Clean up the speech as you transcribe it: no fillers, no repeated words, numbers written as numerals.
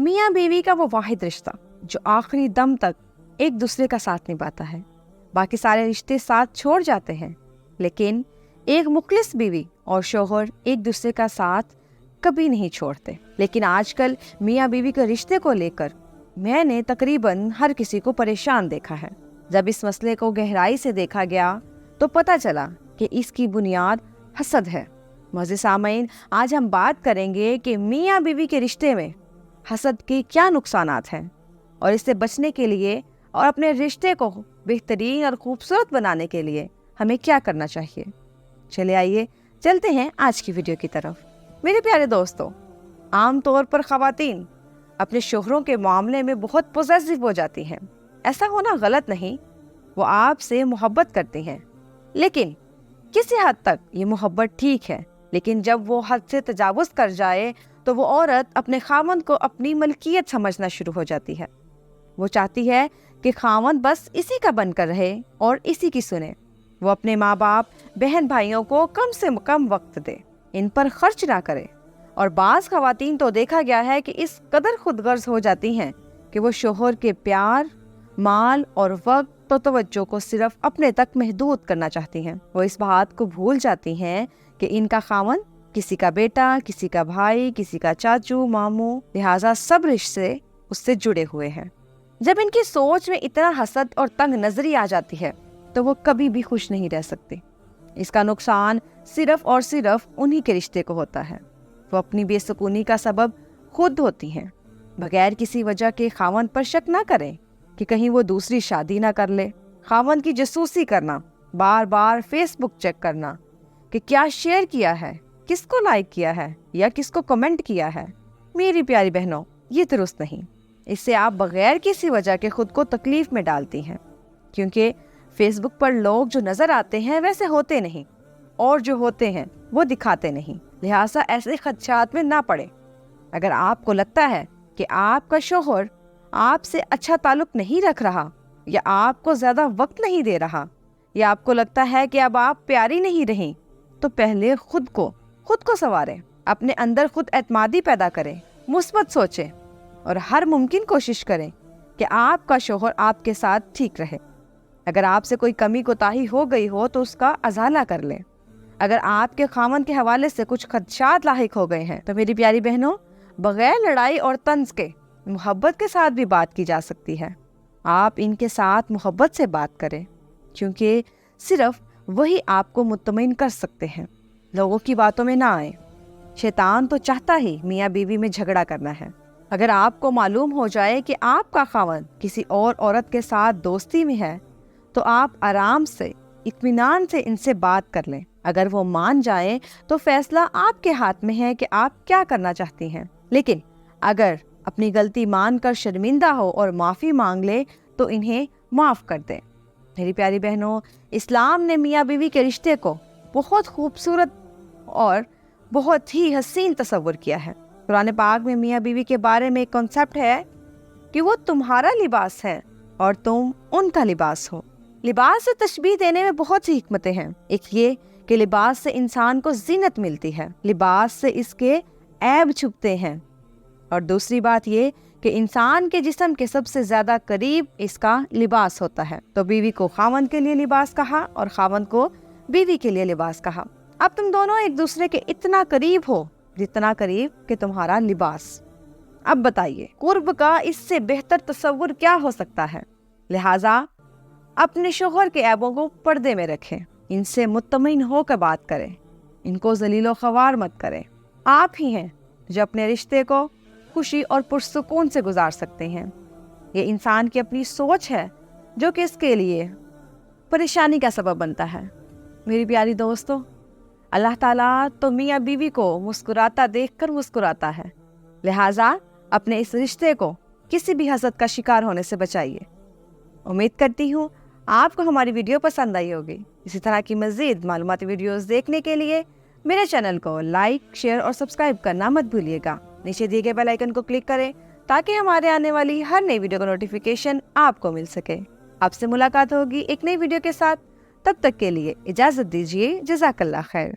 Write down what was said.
میاں بیوی کا وہ واحد رشتہ جو آخری دم تک ایک دوسرے کا ساتھ نبھاتا ہے۔ باقی سارے رشتے ساتھ چھوڑ جاتے ہیں، لیکن ایک مخلص بیوی اور شوہر ایک دوسرے کا ساتھ کبھی نہیں چھوڑتے۔ لیکن آج کل میاں بیوی کے رشتے کو لے کر میں نے تقریباً ہر کسی کو پریشان دیکھا ہے۔ جب اس مسئلے کو گہرائی سے دیکھا گیا تو پتہ چلا کہ اس کی بنیاد حسد ہے۔ معزز سامعین، آج ہم بات کریں گے کہ میاں بیوی کے رشتے میں حسد کے کیا نقصانات ہیں، اور اس سے بچنے کے لیے اور اپنے رشتے کو بہترین اور خوبصورت بنانے کے لیے ہمیں کیا کرنا چاہیے۔ چلے آئیے چلتے ہیں آج کی ویڈیو کی طرف۔ میرے پیارے دوستو، عام طور پر خواتین اپنے شوہروں کے معاملے میں بہت پوزیسو ہو جاتی ہیں۔ ایسا ہونا غلط نہیں، وہ آپ سے محبت کرتی ہیں، لیکن کسی حد تک یہ محبت ٹھیک ہے۔ لیکن جب وہ حد سے تجاوز کر جائے تو وہ عورت اپنے خاوند کو اپنی ملکیت سمجھنا شروع ہو جاتی ہے۔ وہ چاہتی ہے کہ خاوند بس اسی کا بن کر رہے اور اسی کی سنے۔ وہ اپنے ماں باپ، بہن بھائیوں کو کم سے کم وقت دے، ان پر خرچ نہ کرے۔ اور بعض خواتین تو دیکھا گیا ہے کہ اس قدر خود غرض ہو جاتی ہیں کہ وہ شوہر کے پیار، مال اور وقت و توجہ کو صرف اپنے تک محدود کرنا چاہتی ہیں۔ وہ اس بات کو بھول جاتی ہیں کہ ان کا خاوند کسی کا بیٹا، کسی کا بھائی، کسی کا چاچو، ماموں، لہٰذا سب رشتے اس سے جڑے ہوئے ہیں۔ جب ان کی سوچ میں اتنا حسد اور تنگ نظری آ جاتی ہے تو وہ کبھی بھی خوش نہیں رہ سکتی۔ اس کا نقصان صرف اور صرف انہی کے رشتے کو ہوتا ہے۔ وہ اپنی بے سکونی کا سبب خود ہوتی ہیں۔ بغیر کسی وجہ کے خاوند پر شک نہ کریں کہ کہیں وہ دوسری شادی نہ کر لے۔ خاوند کی جاسوسی کرنا، بار بار فیس بک چیک کرنا کہ کیا شیئر کیا ہے، کس کو لائک کیا ہے یا کس کو کمنٹ کیا ہے، میری پیاری بہنوں، یہ درست نہیں۔ اس سے آپ بغیر کسی وجہ کے خود کو تکلیف میں ڈالتی ہیں، کیونکہ فیس بک پر لوگ جو نظر آتے ہیں ویسے ہوتے نہیں، اور جو ہوتے ہیں وہ دکھاتے نہیں۔ لہٰذا ایسے خدشات میں نہ پڑے۔ اگر آپ کو لگتا ہے کہ آپ کا شوہر آپ سے اچھا تعلق نہیں رکھ رہا، یا آپ کو زیادہ وقت نہیں دے رہا، یا آپ کو لگتا ہے کہ اب آپ پیاری نہیں رہیں، تو پہلے خود کو سنواریں، اپنے اندر خود اعتمادی پیدا کریں، مثبت سوچیں اور ہر ممکن کوشش کریں کہ آپ کا شوہر آپ کے ساتھ ٹھیک رہے۔ اگر آپ سے کوئی کمی کوتاہی ہو گئی ہو تو اس کا ازالہ کر لیں۔ اگر آپ کے خاوند کے حوالے سے کچھ خدشات لاحق ہو گئے ہیں تو میری پیاری بہنوں، بغیر لڑائی اور طنز کے محبت کے ساتھ بھی بات کی جا سکتی ہے۔ آپ ان کے ساتھ محبت سے بات کریں، کیونکہ صرف وہی آپ کو مطمئن کر سکتے ہیں۔ لوگوں کی باتوں میں نہ آئیں۔ شیطان تو چاہتا ہی میاں بیوی میں جھگڑا کرنا ہے۔ اگر آپ کو معلوم ہو جائے کہ آپ کا خاوند کسی اور عورت کے ساتھ دوستی میں ہے تو آپ آرام سے، اطمینان سے ان سے بات کر لیں۔ اگر وہ مان جائیں تو فیصلہ آپ کے ہاتھ میں ہے کہ آپ کیا کرنا چاہتی ہیں۔ لیکن اگر اپنی غلطی مان کر شرمندہ ہو اور معافی مانگ لے تو انہیں معاف کر دیں۔ میری پیاری بہنوں، اسلام نے میاں بیوی کے رشتے کو بہت خوبصورت اور بہت ہی حسین تصور کیا ہے۔ قرآن پاک میں میاں بیوی کے بارے میں ایک کنسیپٹ ہے کہ وہ تمہارا لباس ہے اور تم ان کا لباس ہو۔ لباس سے تشبیہ دینے میں بہت سی حکمتیں ہیں۔ ایک یہ کہ لباس سے انسان کو زینت ملتی ہے، لباس سے اس کے عیب چھپتے ہیں، اور دوسری بات یہ کہ انسان کے جسم کے سب سے زیادہ قریب اس کا لباس ہوتا ہے۔ تو بیوی کو خاوند کے لیے لباس کہا اور خاوند کو بیوی کے لیے لباس کہا۔ اب تم دونوں ایک دوسرے کے اتنا قریب ہو جتنا قریب کہ تمہارا لباس۔ اب بتائیے قرب کا اس سے بہتر تصور کیا ہو سکتا ہے؟ لہٰذا اپنے شوہر کے عیبوں کو پردے میں رکھیں، ان سے مطمئن ہو کر بات کریں، ان کو ذلیل و خوار مت کریں۔ آپ ہی ہیں جو اپنے رشتے کو خوشی اور پرسکون سے گزار سکتے ہیں۔ یہ انسان کی اپنی سوچ ہے جو کہ اس کے لیے پریشانی کا سبب بنتا ہے۔ میری پیاری دوستو، اللہ تعالیٰ تو میاں بیوی کو مسکراتا دیکھ کر مسکراتا ہے، لہٰذا اپنے اس رشتے کو کسی بھی حسد کا شکار ہونے سے بچائیے۔ امید کرتی ہوں آپ کو ہماری ویڈیو پسند آئی ہوگی۔ اسی طرح کی مزید معلوماتی ویڈیوز دیکھنے کے لیے میرے چینل کو لائک، شیئر اور سبسکرائب کرنا مت بھولیے گا۔ نیچے دیے گئے بیل آئیکن کو کلک کریں تاکہ ہمارے آنے والی ہر نئی ویڈیو کا نوٹیفیکیشن آپ کو مل سکے۔ آپ سے ملاقات ہوگی ایک نئی ویڈیو کے ساتھ، تب تک کے لیے اجازت دیجیے۔ جزاک اللہ خیر۔